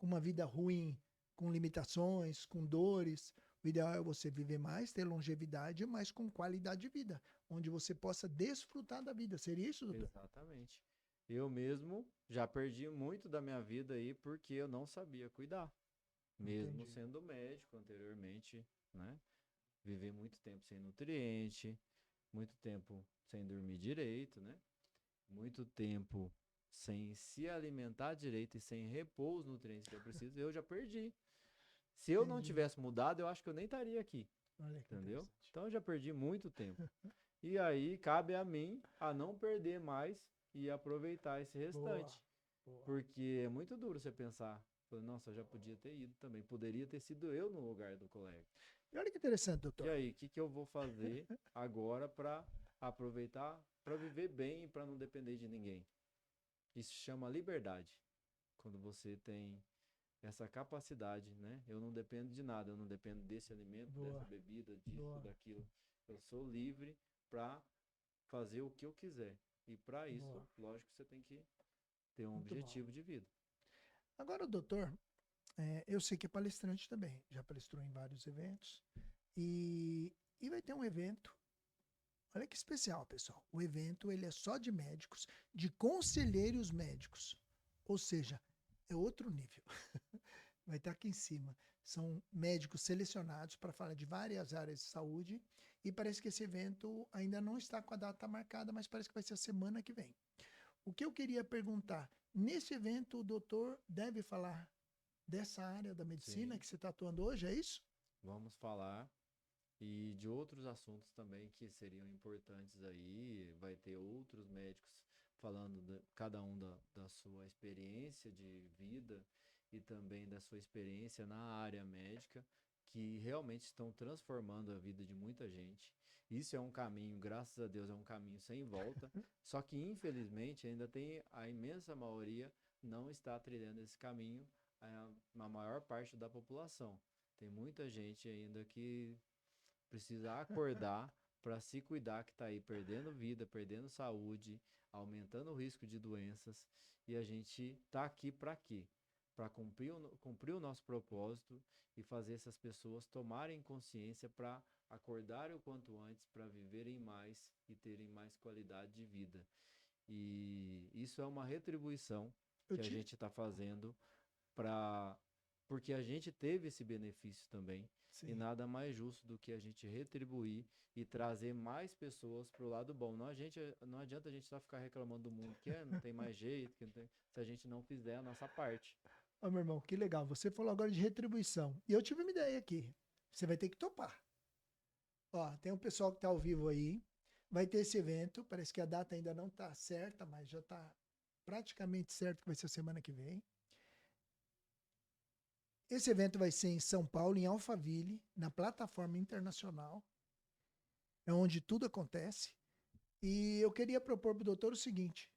uma vida ruim, com limitações, com dores. O ideal é você viver mais, ter longevidade, mas com qualidade de vida, onde você possa desfrutar da vida. Seria isso, doutor? Exatamente. Eu mesmo já perdi muito da minha vida aí porque eu não sabia cuidar. Mesmo Entendi. sendo médico anteriormente, né? Vivi muito tempo sem nutriente, muito tempo sem dormir direito, né? Muito tempo sem se alimentar direito e sem repor os nutrientes que eu preciso, eu já perdi. Se eu não Entendi. tivesse mudado, eu acho que eu nem estaria aqui, Olha que entendeu? interessante. Então eu já perdi muito tempo. E aí cabe a mim a não perder mais e aproveitar esse Boa, restante. boa. Porque é muito duro você pensar, nossa, eu já podia ter ido também, poderia ter sido eu no lugar do colega. E olha que interessante, E doutor. aí, o que eu vou fazer agora para aproveitar, para viver bem e para não depender de ninguém? Isso chama liberdade. Quando você tem essa capacidade, né? Eu não dependo de nada, eu não dependo desse alimento, Boa, dessa bebida, disso, boa, daquilo. Eu sou livre para fazer o que eu quiser. E para isso, boa. lógico, você tem que ter um Muito bom. objetivo de vida. Agora, doutor, eu sei que é palestrante também, já palestrou em vários eventos. E vai ter um evento, olha que especial, pessoal. O evento ele é só de médicos, de conselheiros médicos. Ou seja, é outro nível. Vai estar aqui em cima. São médicos selecionados para falar de várias áreas de saúde. E parece que esse evento ainda não está com a data marcada, mas parece que vai ser a semana que vem. O que eu queria perguntar, nesse evento o doutor deve falar dessa área da medicina Sim. que você está atuando hoje, é isso? Vamos falar e de outros assuntos também que seriam importantes aí. Vai ter outros médicos falando cada um da sua experiência de vida e também da sua experiência na área médica, que realmente estão transformando a vida de muita gente. Isso é um caminho, graças a Deus, é um caminho sem volta. Só que, infelizmente, ainda tem a imensa maioria não está trilhando esse caminho, a maior parte da população. Tem muita gente ainda que precisa acordar para se cuidar, que está aí perdendo vida, perdendo saúde, aumentando o risco de doenças. E a gente está aqui para quê? Para cumprir o nosso propósito e fazer essas pessoas tomarem consciência para acordarem o quanto antes, para viverem mais e terem mais qualidade de vida. E isso é uma retribuição que a gente está fazendo para porque a gente teve esse benefício também. Sim. E nada mais justo do que a gente retribuir e trazer mais pessoas para o lado bom. Não adianta a gente só ficar reclamando do mundo que não tem mais jeito, se a gente não fizer a nossa parte. Ô, meu irmão, que legal. Você falou agora de retribuição. E eu tive uma ideia aqui. Você vai ter que topar. Ó, tem um pessoal que está ao vivo aí. Vai ter esse evento. Parece que a data ainda não está certa, mas já está praticamente certo que vai ser a semana que vem. Esse evento vai ser em São Paulo, em Alphaville, na plataforma internacional. É onde tudo acontece. E eu queria propor para o doutor o seguinte.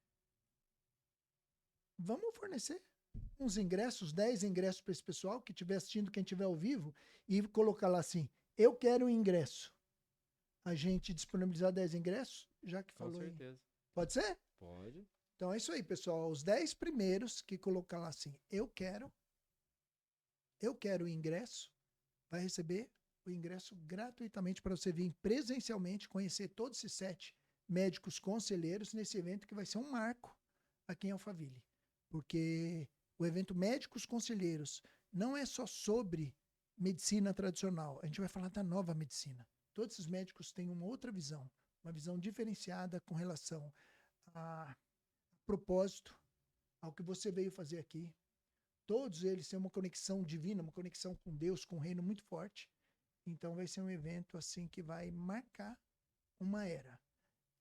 Vamos fornecer uns ingressos, 10 ingressos para esse pessoal que estiver assistindo, quem estiver ao vivo, e colocar lá assim, eu quero um ingresso. A gente disponibilizar 10 ingressos já que Com falou aí. certeza. Pode ser? Pode. Então é isso aí, pessoal. Os 10 primeiros que colocar lá assim, eu quero o ingresso, vai receber o ingresso gratuitamente para você vir presencialmente conhecer todos esses 7 médicos conselheiros nesse evento que vai ser um marco aqui em Alphaville. Porque o evento Médicos Conselheiros não é só sobre medicina tradicional, a gente vai falar da nova medicina. Todos esses médicos têm uma outra visão, uma visão diferenciada com relação a propósito, ao que você veio fazer aqui. Todos eles têm uma conexão divina, uma conexão com Deus, com o reino muito forte. Então vai ser um evento assim que vai marcar uma era.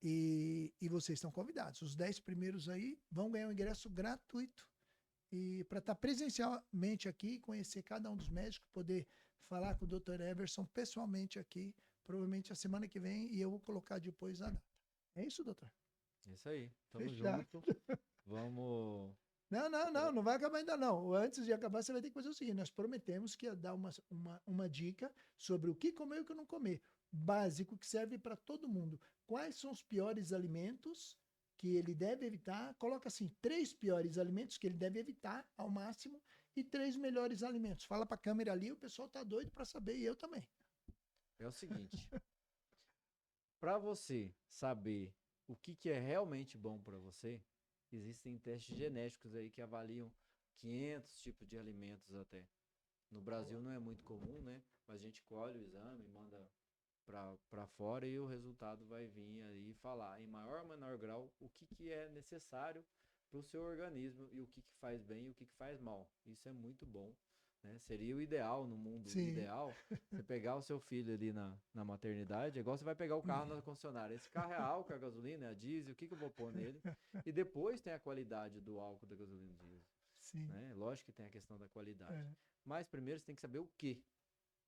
E vocês estão convidados. Os 10 primeiros aí vão ganhar um ingresso gratuito. E para estar presencialmente aqui, conhecer cada um dos médicos, poder falar com o Dr. Everson pessoalmente aqui, provavelmente a semana que vem, e eu vou colocar depois a data. É isso, doutor? Isso aí. Tamo Fechado. junto. Vamos. Não vai acabar ainda não. Antes de acabar, você vai ter que fazer o seguinte, nós prometemos que ia dar uma dica sobre o que comer e o que não comer. Básico, que serve para todo mundo. Quais são os piores alimentos que ele deve evitar? Coloca assim, 3 piores alimentos que ele deve evitar ao máximo e 3 melhores alimentos. Fala para a câmera ali, o pessoal tá doido para saber e eu também. É o seguinte. Para você saber o que é realmente bom para você, existem testes genéticos aí que avaliam 500 tipos de alimentos até. No Brasil não é muito comum, né? Mas a gente colhe o exame, manda para fora e o resultado vai vir aí falar em maior ou menor grau o que é necessário para o seu organismo e o que faz bem e o que faz mal. Isso é muito bom, né? Seria o ideal, no mundo ideal, você pegar o seu filho ali na maternidade, é igual você vai pegar o carro na concessionária. Esse carro é álcool, é gasolina, é diesel, o que eu vou pôr nele? E depois tem a qualidade do álcool, da gasolina e diesel. Sim. Né? Lógico que tem a questão da qualidade. Mas primeiro você tem que saber o quê,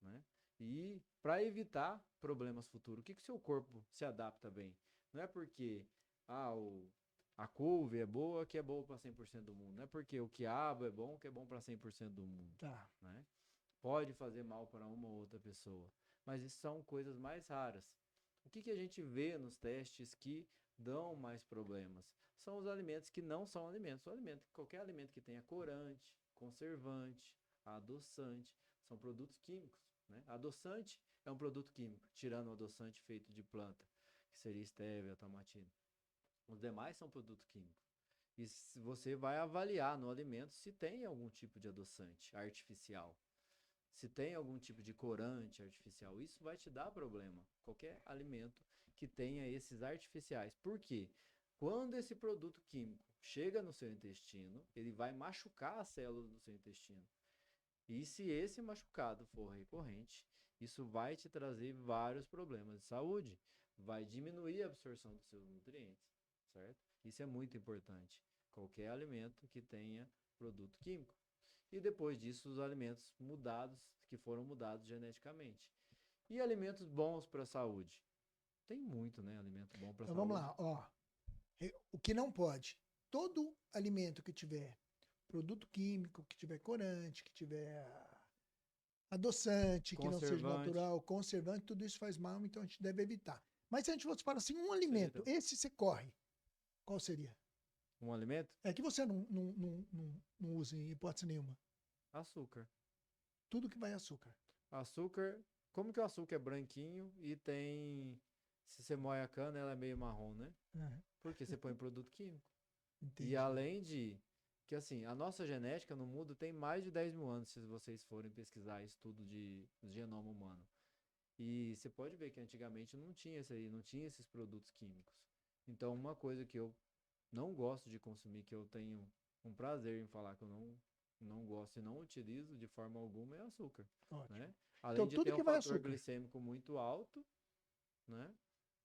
né? E para evitar problemas futuros, o que o seu corpo se adapta bem? Não é porque a couve é boa que é boa para 100% do mundo. Não é porque o quiabo é bom que é bom para 100% do mundo. Tá. Né? Pode fazer mal para uma ou outra pessoa. Mas isso são coisas mais raras. O que a gente vê nos testes que dão mais problemas? São os alimentos que não são alimentos. Qualquer alimento que tenha corante, conservante, adoçante, são produtos químicos. Né? Adoçante é um produto químico, tirando o adoçante feito de planta, que seria estévia, tomatina. Os demais são produtos químicos. E você vai avaliar no alimento se tem algum tipo de adoçante artificial, se tem algum tipo de corante artificial. Isso vai te dar problema. Qualquer alimento que tenha esses artificiais. Por quê? Quando esse produto químico chega no seu intestino, ele vai machucar as células do seu intestino. E se esse machucado for recorrente, isso vai te trazer vários problemas de saúde. Vai diminuir a absorção dos seus nutrientes, certo? Isso é muito importante. Qualquer alimento que tenha produto químico. E depois disso, os alimentos que foram mudados geneticamente. E alimentos bons para a saúde? Tem muito, né? Alimento bom para a saúde. Vamos lá, ó. O que não pode? Todo alimento que tiver produto químico, que tiver corante, que tiver adoçante, que não seja natural, conservante, tudo isso faz mal, então a gente deve evitar. Mas se a gente fosse falar assim, um alimento, esse você corre, qual seria? Um alimento? É que você não usa em hipótese nenhuma. Açúcar. Tudo que vai açúcar. Açúcar, como que o açúcar é branquinho e tem, se você moe a cana, ela é meio marrom, né? Porque você põe produto químico. Entendi. E além de que assim, a nossa genética no mundo tem mais de 10 mil anos, se vocês forem pesquisar estudo de genoma humano. E você pode ver que antigamente não tinha isso aí, não tinha esses produtos químicos. Então, uma coisa que eu não gosto de consumir, que eu tenho um prazer em falar que eu não gosto e não utilizo de forma alguma, é açúcar. Né? Além então, de ter um fator glicêmico muito alto, né?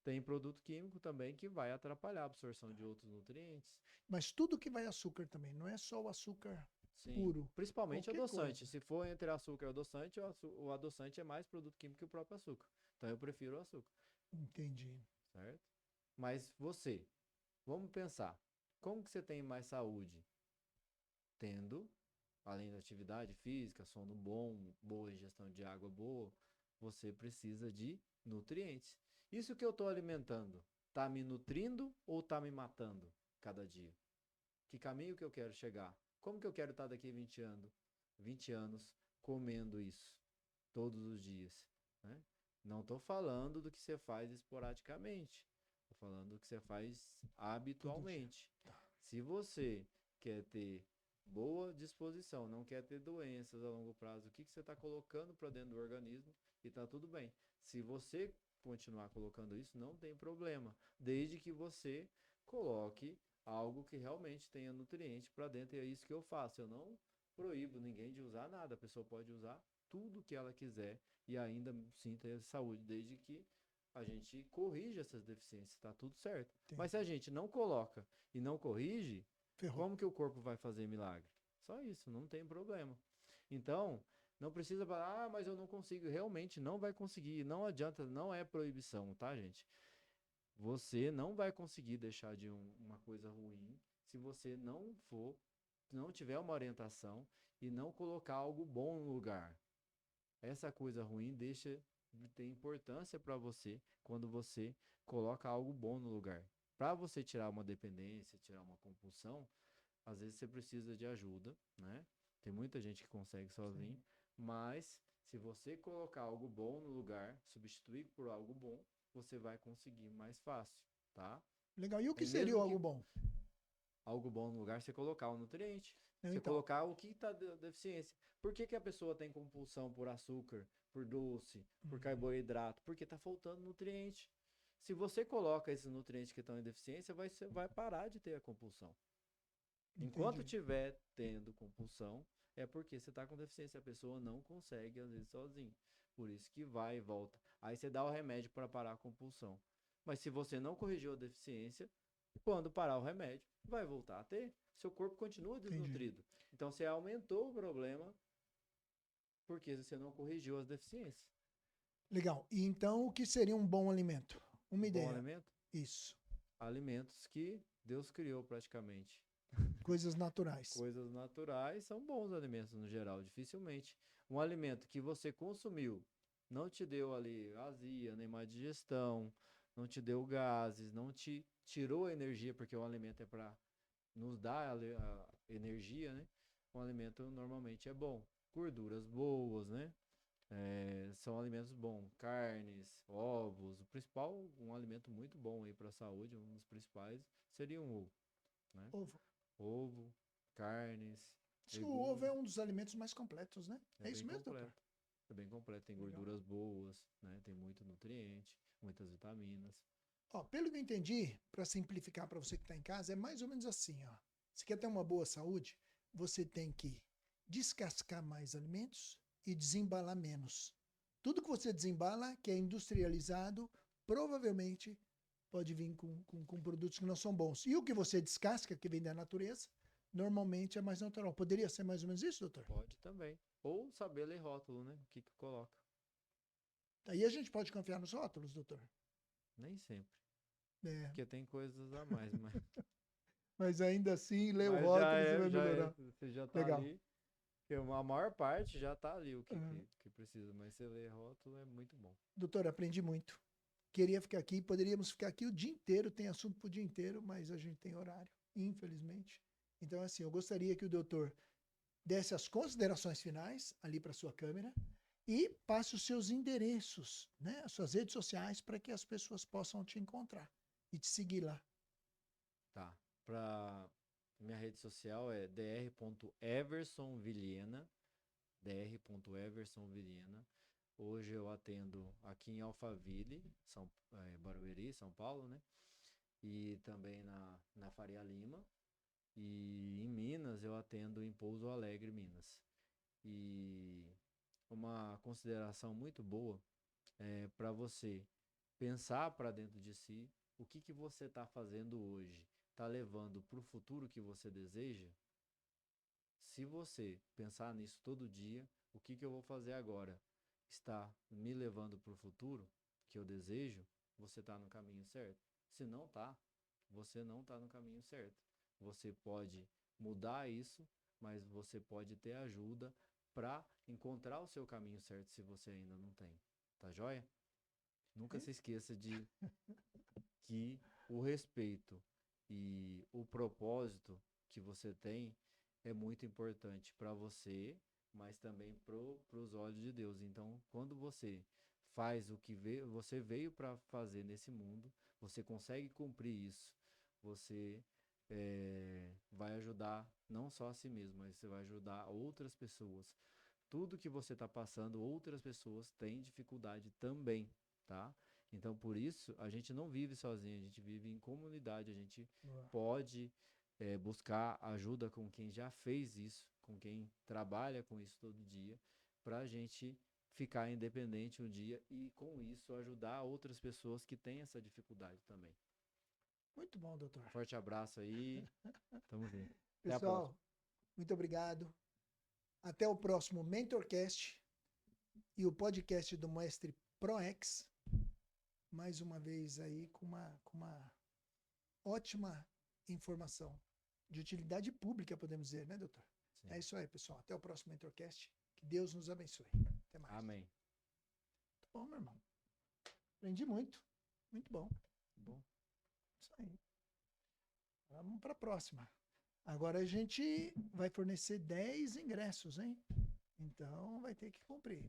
Tem produto químico também que vai atrapalhar a absorção de outros nutrientes. Mas tudo que vai açúcar também, não é só o açúcar puro. Principalmente adoçante. Se for entre açúcar e adoçante, o adoçante é mais produto químico que o próprio açúcar. Então eu prefiro o açúcar. Entendi. Certo? Mas você, vamos pensar, como que você tem mais saúde? Tendo, além da atividade física, sono bom, boa ingestão de água boa, você precisa de nutrientes. Isso que eu estou alimentando Tá me nutrindo ou tá me matando cada dia? Que caminho que eu quero chegar? Como que eu quero estar daqui a 20 anos comendo isso todos os dias, né? Não estou falando do que você faz esporadicamente. Estou falando do que você faz habitualmente. Tá. Se você quer ter boa disposição, não quer ter doenças a longo prazo, o que você está colocando para dentro do organismo e está tudo bem. Se você continuar colocando isso, não tem problema, desde que você coloque algo que realmente tenha nutriente para dentro, e é isso que eu faço. Eu não proíbo ninguém de usar nada, a pessoa pode usar tudo que ela quiser e ainda sim ter saúde, desde que a gente corrija essas deficiências, tá tudo certo. Mas se a gente não coloca e não corrige, Ferrou. como que o corpo vai fazer milagre? Só isso, não tem problema. Então, não precisa falar, mas eu não consigo. Realmente não vai conseguir, não adianta, não é proibição, tá, gente? Você não vai conseguir deixar de uma coisa ruim se você não tiver uma orientação e não colocar algo bom no lugar. Essa coisa ruim deixa de ter importância para você quando você coloca algo bom no lugar. Para você tirar uma dependência, tirar uma compulsão, às vezes você precisa de ajuda, né? Tem muita gente que consegue sozinho, Sim. mas se você colocar algo bom no lugar, substituir por algo bom, você vai conseguir mais fácil, tá? Legal. E o E que seria o mesmo algo que bom? algo bom no lugar, você colocar o nutriente. Não, Você então, colocar o que está deficiência. Por que a pessoa tem compulsão por açúcar, por doce, por carboidrato? Porque está faltando nutriente. Se você coloca esses nutrientes que estão em deficiência, vai parar de ter a compulsão. Enquanto entendi. tiver tendo compulsão, é porque você está com deficiência. A pessoa não consegue, às vezes, sozinho. Por isso que vai e volta. Aí você dá o remédio para parar a compulsão. Mas se você não corrigiu a deficiência, quando parar o remédio, vai voltar a ter. Seu corpo continua Entendi. desnutrido. Então você aumentou o problema porque você não corrigiu as deficiências. Legal. E então, o que seria um bom alimento? Uma Bom ideia. alimento? Isso. Alimentos que Deus criou praticamente. Coisas naturais. Coisas naturais são bons alimentos no geral, dificilmente. Um alimento que você consumiu não te deu ali azia, nem má digestão, não te deu gases, não te tirou a energia, porque o alimento é para nos dar a energia, né? Um alimento normalmente é bom. Gorduras boas, né? São alimentos bons. Carnes, ovos. O principal, um alimento muito bom aí para a saúde, um dos principais, seria um ovo, né? Ovo. Ovo, carnes, Diz que o ovo é legumes. um dos alimentos mais completos, né? É É bem isso mesmo, doutor? completo. É bem completo. Tem Legal. gorduras boas, né? Tem muito nutriente, muitas vitaminas. Ó, pelo que eu entendi, para simplificar para você que está em casa, é mais ou menos assim, ó. Você quer ter uma boa saúde, você tem que descascar mais alimentos e desembalar menos. Tudo que você desembala, que é industrializado, provavelmente pode vir com produtos que não são bons. E o que você descasca, que vem da natureza, normalmente é mais natural. Poderia ser mais ou menos isso, doutor? Pode também. Ou saber ler rótulo, né? O que que coloca. Aí a gente pode confiar nos rótulos, doutor. Nem sempre. É, Porque tem coisas a mais, mas, mas ainda assim, ler o mas já rótulo você é, vai já é, melhorar. você já tá Legal. ali. Porque a maior parte já tá ali o Uhum. que precisa, mas você ler rótulo é muito bom. Doutor, aprendi muito. Queria ficar aqui, poderíamos ficar aqui o dia inteiro, tem assunto para o dia inteiro, mas a gente tem horário, infelizmente. Então, assim, eu gostaria que o doutor desse as considerações finais ali para sua câmera e passe os seus endereços, né, as suas redes sociais, para que as pessoas possam te encontrar e te seguir lá. Tá. Pra minha rede social é dr.eversonvilhena, dr.eversonvilhena. Hoje eu atendo aqui em Alphaville, Barueri, São Paulo, né? E também na Faria Lima. E em Minas eu atendo em Pouso Alegre, Minas. E uma consideração muito boa é para você pensar para dentro de si o que você está fazendo hoje. Está levando para o futuro que você deseja? Se você pensar nisso todo dia, o que eu vou fazer agora está me levando para o futuro que eu desejo, você está no caminho certo. Se não está, você não está no caminho certo. Você pode mudar isso, mas você pode ter ajuda para encontrar o seu caminho certo se você ainda não tem. Tá joia? Nunca se esqueça de que o respeito e o propósito que você tem é muito importante para você, mas também para os olhos de Deus. Então, quando você faz o que você veio para fazer nesse mundo, você consegue cumprir isso, você vai ajudar não só a si mesmo, mas você vai ajudar outras pessoas. Tudo que você está passando, outras pessoas têm dificuldade também, tá? Então, por isso, a gente não vive sozinho, a gente vive em comunidade, a gente Boa. pode buscar ajuda com quem já fez isso, com quem trabalha com isso todo dia, para a gente ficar independente um dia e, com isso, ajudar outras pessoas que têm essa dificuldade também. Muito bom, doutor. Forte abraço aí, tamo junto. Até a Pessoal, próxima. muito obrigado. Até o próximo Mentorcast e o podcast do Mestre ProEx. Mais uma vez aí com uma ótima informação de utilidade pública, podemos dizer, né, doutor? Sim. É isso aí, pessoal. Até o próximo Mentorcast. Que Deus nos abençoe. Até mais. Amém. Muito bom, meu irmão. Aprendi muito. Muito bom. Bom. Isso aí. Vamos para a próxima. Agora a gente vai fornecer 10 ingressos, hein? Então vai ter que cumprir.